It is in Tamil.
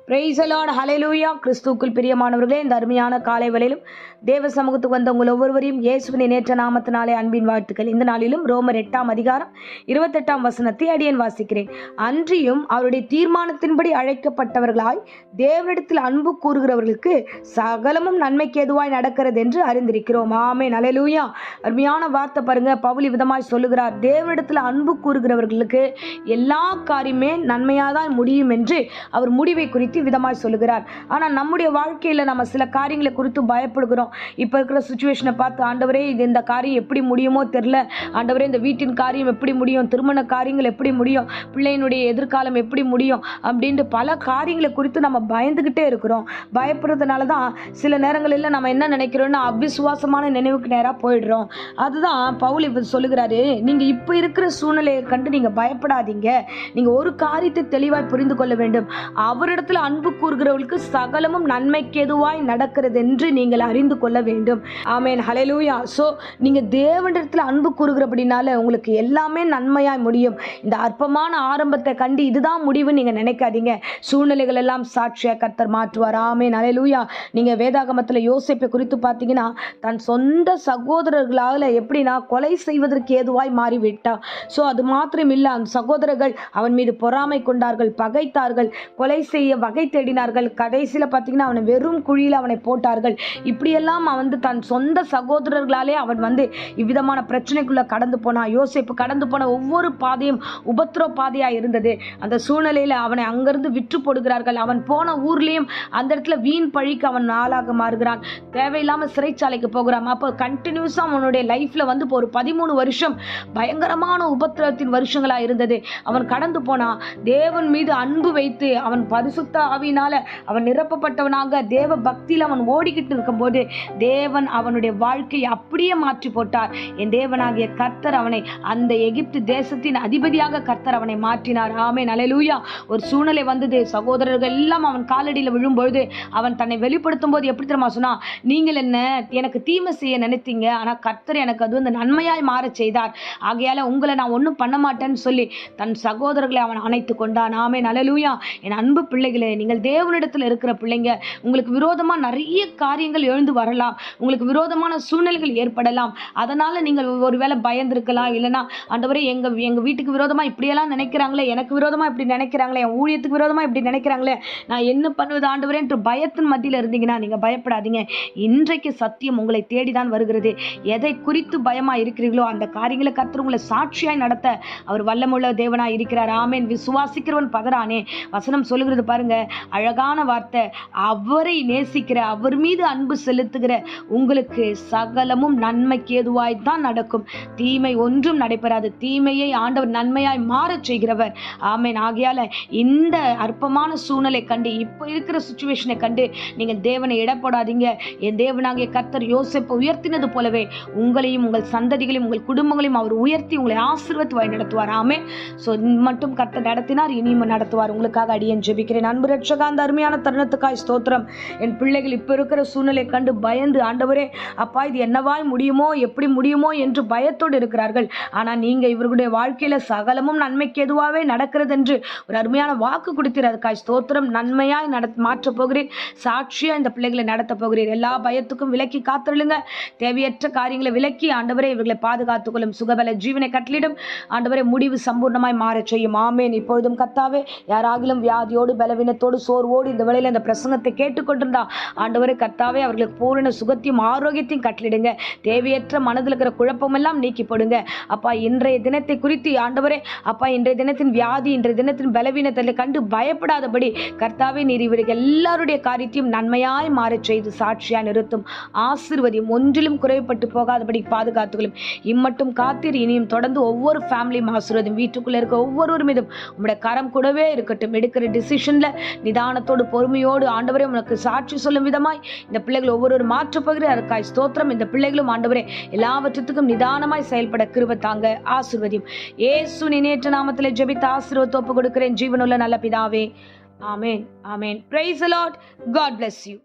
பிரைஸ் தி லார்ட், ஹல்லேலூயா. கிறிஸ்துவுக்குள் பிரியமானவர்களே, இந்த அருமையான காலை வேளையிலும் தேவ சமூகத்துக்கு வந்த உங்கள் ஒவ்வொருவரையும் இயேசுவின் நேற்ற நாமத்தினாலே அன்பின் வாழ்த்துக்கள். இந்த நாளிலும் ரோமர் 8ஆம் அதிகாரம் 28ஆம் வசனத்தை அடியேன் வாசிக்கிறேன். அன்றியும் அவருடைய தீர்மானத்தின்படி அழைக்கப்பட்டவர்களாய் தேவனிடத்தில் அன்பு கூறுகிறவர்களுக்கு சகலமும் நன்மைக்கு எதுவாய் நடக்கிறது என்று அறிந்திருக்கிறோம். ஆமென், ஹல்லேலூயா. அருமையான வார்த்தை பாருங்க. பவுல் விதமாய் சொல்லுகிறார், தேவனிடத்தில் அன்பு கூறுகிறவர்களுக்கு எல்லா காரியமே நன்மையாதான் முடியும் என்று அவர் முடிவை குறித்து விதமாய் சொல்லுகிறார். ஆனால் நம்முடைய வாழ்க்கையில் நம்ம சில காரியங்களை குறித்து பயப்படுகிறோம். இப்போ இருக்கிற சுச்சுவேஷனை பார்த்து, ஆண்டவரே இந்த காரியம் எப்படி முடியுமோ தெரியல, ஆண்டவரே இந்த வீட்டின் காரியம் எப்படி முடியும், திருமண காரியங்கள் எப்படி முடியும், பிள்ளையினுடைய எதிர்காலம் எப்படி முடியும் அப்படின்ட்டு பல காரியங்களை குறித்து நம்ம பயந்துக்கிட்டே இருக்கிறோம். பயப்படுறதுனால தான் சில நேரங்களில் நம்ம என்ன நினைக்கிறோம்னா அவிசுவாசமான நினைவுக்கு நேராக போயிடுறோம். அதுதான் பவுல் இப்போ சொல்லுகிறாரு, நீங்கள் இப்போ இருக்கிற சூழ்நிலையை கண்டு நீங்கள் பயப்படாதீங்க. நீங்கள் ஒரு காரியத்தை தெளிவாய் புரிந்து கொள்ள வேண்டும். அவரிடத்தில் அன்பு கூறுகிறவர்களுக்கு சகலமும் நன்மைக்கு எதுவாய் நடக்கிறது என்று நீங்கள் அறிந்து கொள்ள வேண்டும். ஆமென், ஹல்லேலூயா. ஸோ நீங்கள் தேவனிடத்தில் அன்பு கூறுகிறபடினால உங்களுக்கு எல்லாமே நன்மையாய் முடியும். இந்த அற்பமான ஆரம்பத்தை கண்டு இதுதான் முடிவு நீங்கள் நினைக்காதீங்க. சூழ்நிலைகள் எல்லாம் சாட்சியாக கர்த்தர் மாற்றுவார். ஆமென், ஹல்லேலூயா. நீங்கள் வேதாகமத்தில் யோசேப்பை குறித்து பார்த்தீங்கன்னா, தன் சொந்த சகோதரர்களால் எப்படின்னா கொலை செய்வதற்கு ஏதுவாய் மாறிவிட்டான். ஸோ அது மாத்திரம் இல்லை, அந்த சகோதரர்கள் அவன் மீது பொறாமை கொண்டார்கள், பகைத்தார்கள், கொலை செய்ய வகை தேடினார்கள். கடைசியில் பார்த்தீங்கன்னா அவனை வெறும் குழியில் அவனை போட்டார்கள். இப்படியெல்லாம் அவன் தன் சொந்த சகோதரர்களாலே அவன் இவ்விதமான பிரச்சனைக்குள்ள கடந்து போனான். யோசேப்பு கடந்து போன ஒவ்வொரு பாதையும் உபத்திரவ பாதையாக இருந்தது. அந்த சூழ்நிலையில் அவனை அங்கிருந்து விற்று போடுகிறார்கள். அவன் போன ஊர்லேயும் அந்த இடத்துல வீண் பழிக்கு அவன் ஆளாக மாறுகிறான். தேவையில்லாமல் சிறைச்சாலைக்கு போகிறான். அப்போ கண்டினியூஸாக அவனுடைய லைஃப்பில் இப்போ ஒரு 13 வருஷம் பயங்கரமான உபத்திரவத்தின் வருஷங்களாக இருந்தது. அவன் கடந்து போனான். தேவன் மீது அன்பு வைத்து அவன் பரிசுத்த ஆவியினால அவன் நிரப்பப்பட்டவனாக தேவ பக்தியில் அவன் ஓடிக்கிட்டு இருக்கும்போது தேவன் அவனுடைய வாழ்க்கையை அப்படியே மாற்றி போட்டார். என் தேவனாகிய கர்த்தர் அவனை அந்த எகிப்து தேசத்தின் அதிபதியாக கர்த்தர் அவனை மாற்றினார். ஆமென், ஹல்லேலூயா. ஒரு சூழ்நிலை வந்தது. சகோதரர்கள் எல்லாம் அவன் காலடியில் விழும்பொழுது அவன் தன்னை வெளிப்படுத்தும் போது எப்படி தெரியுமா சொன்னா, நீங்கள் என்ன எனக்கு தீமை செய்ய நினைத்தீங்க, ஆனால் கர்த்தர் எனக்கு அது நன்மையாய் மாற செய்தார். ஆகையால உங்களை நான் ஒன்றும் பண்ண மாட்டேன்னு சொல்லி தன் சகோதரர்களை அவன் அணைத்து கொண்டான். ஆமென், ஹல்லேலூயா. என் அன்பு பிள்ளைகளே, நீங்கள் தேவனிடத்தில் இருக்கிற பிள்ளைங்க, உங்களுக்கு விரோதமாக நிறைய காரியங்கள் எழுந்து வரலாம், உங்களுக்கு விரோதமான சூழ்நிலைகள் ஏற்படலாம். அதனால நீங்கள் ஒருவேளை பயந்திருக்கலாம். இல்லைனா ஆண்டவரே எங்க வீட்டுக்கு விரோதமாக இப்படியெல்லாம் நினைக்கிறாங்களே, எனக்கு விரோதமாக இப்படி நினைக்கிறாங்களே, என் ஊழியத்துக்கு விரோதமாக இப்படி நினைக்கிறாங்களே, நான் என்ன பண்ணுவது ஆண்டவரே என்று பயத்தின் மத்தியில் இருந்தீங்கன்னா நீங்கள் பயப்படாதீங்க. இன்றைக்கு சத்தியம் உங்களை தேடிதான் வருகிறது. எதை குறித்து பயமாக இருக்கிறீர்களோ அந்த காரியங்களை கர்த்தர் உங்களை சாட்சியாய் நடத்த அவர் வல்லமுள்ள தேவனாய் இருக்கிறார். ஆமென். விசுவாசிக்கிறவன் பதறானே. வசனம் சொல்லுகிறது பாருங்க, அழகான வார்த்தை. அவரை நேசிக்கிற, அவர் மீது அன்பு செலுத்துகிற உங்களுக்கு சகலமும் நன்மைக்கு ஏதுவாய் தான் நடக்கும். தீமை ஒன்றும் நடைபெறாது. தீமையை ஆண்டவர் நன்மையாய் மாறச் செய்கிறவர். ஆமென். ஆகையால இந்த அற்பமான சூழ்நிலை கண்டு, இப்போ இருக்கிற சுச்சுவேஷனை கண்டு நீங்கள் தேவனை இடப்படாதீங்க. என் தேவனாகிய கர்த்தர் யோசேப்பை உயர்த்தினது போலவே உங்களையும் உங்கள் சந்ததிகளையும் உங்கள் குடும்பங்களையும் அவர் உயர்த்தி உங்களை ஆசீர்வதித்து வழி நடத்துவார். ஆமென். ஸோ மட்டும் கர்த்தர் நடத்தினார், இனியும் நடத்துவார். உங்களுக்காக அடியேன் ஜெபிக்கிறேன். அன்பு ரட்சகா, அந்த அருமையான தருணத்துக்காய் ஸ்தோத்திரம். என் பிள்ளைகள் இப்போ இருக்கிற சூழ்நிலை கண்டு பயந்து, ஆண்டவரே அப்பா இது என்னவாய் முடியுமோ, எப்படி முடியுமோ என்று பயத்தோடு இருக்கிறார்கள். ஆனால் நீங்கள் இவர்களுடைய வாழ்க்கையில் சகலமும் நன்மைக்கு எதுவாகவே நடக்கிறது என்று ஒரு அருமையான வாக்கு கொடுத்தீர். அதுக்காய் ஸ்தோத்திரம். நன்மையாய் மாற்றப் போகிறேன். சாட்சியாக இந்த பிள்ளைகளை நடத்த போகிறேன். எல்லா பயத்துக்கும் விலக்கி காத்திருளுங்க. தேவையற்ற காரியங்களை விலக்கி ஆண்டவரே இவர்களை பாதுகாத்துக்கொள்ளும். சுகபல ஜீவனை கட்டளிடும். ஆண்டவரே முடிவு சம்பூர்ணமாய் மாற செய்யும். ஆமென். இப்பொழுதும் கர்த்தாவே, யாராகிலும் வியாதியோடு பலவீனத்தோடு சோர்வோடு இந்த வேளையில் இந்த பிரசங்கத்தை கேட்டுக்கொண்டிருந்தா ஆண்டவரே கர்த்தாவே அவர்களுக்கு பூரண சுகத்தையும் ஆரோக்கியத்தையும் கட்டளிடுங்க. தேவையற்ற மனதில் இருக்கிற குழப்பமெல்லாம் நீக்கி போடுங்க. அப்பா இன்றைய தினத்தை குறித்து ஆண்டவரே அப்பா இன்றைய தினத்தின் வியாதி, இன்றைய தினத்தின் பலவீனத்தை கண்டு பயப்படாதபடி கர்த்தாவே நீர் இவர்கள் எல்லாருடைய காரியத்தையும் நன்மையாய் மாறச் செய்து சாட்சியாய் நிறுத்தும். ஆசீர்வதியும். ஒன்றிலும் குறைப்பட்டு போகாதபடி பாதுகாத்துகளும். இம்மட்டும் காத்தீர். இனியும் தொடர்ந்து ஒவ்வொரு ஃபேமிலியும் ஆசீர்வதியும். வீட்டுக்குள்ளே இருக்க ஒவ்வொருவர் மீதும் உங்களுடைய கரம் கூடவே இருக்கட்டும். எடுக்கிற டிசிஷன்ல நிதானத்தோடு பொறுமையோடு ஆண்டவரே உனக்கு சாட்சி சொல்லும் விதமாய் இந்த பிள்ளைகள் ஒவ்வொரு மாற்றப் போகிற அதற்காய் ஸ்தோத்திரம். இந்த பிள்ளைகளும் ஆண்டவரே எல்லாவற்றுக்கும் நிதானமாய் செயல்பட கிருபை தாங்க. ஆசீர்வதியும். இயேசு நேற்று நாமத்தில் ஜெபித்து ஆசீர்வாதத்தை ஒப்பு கொடுக்கிறேன். ஜீவனுள்ள நல்ல பிதாவே. ஆமென். ஆமென். Praise the lord. God bless you.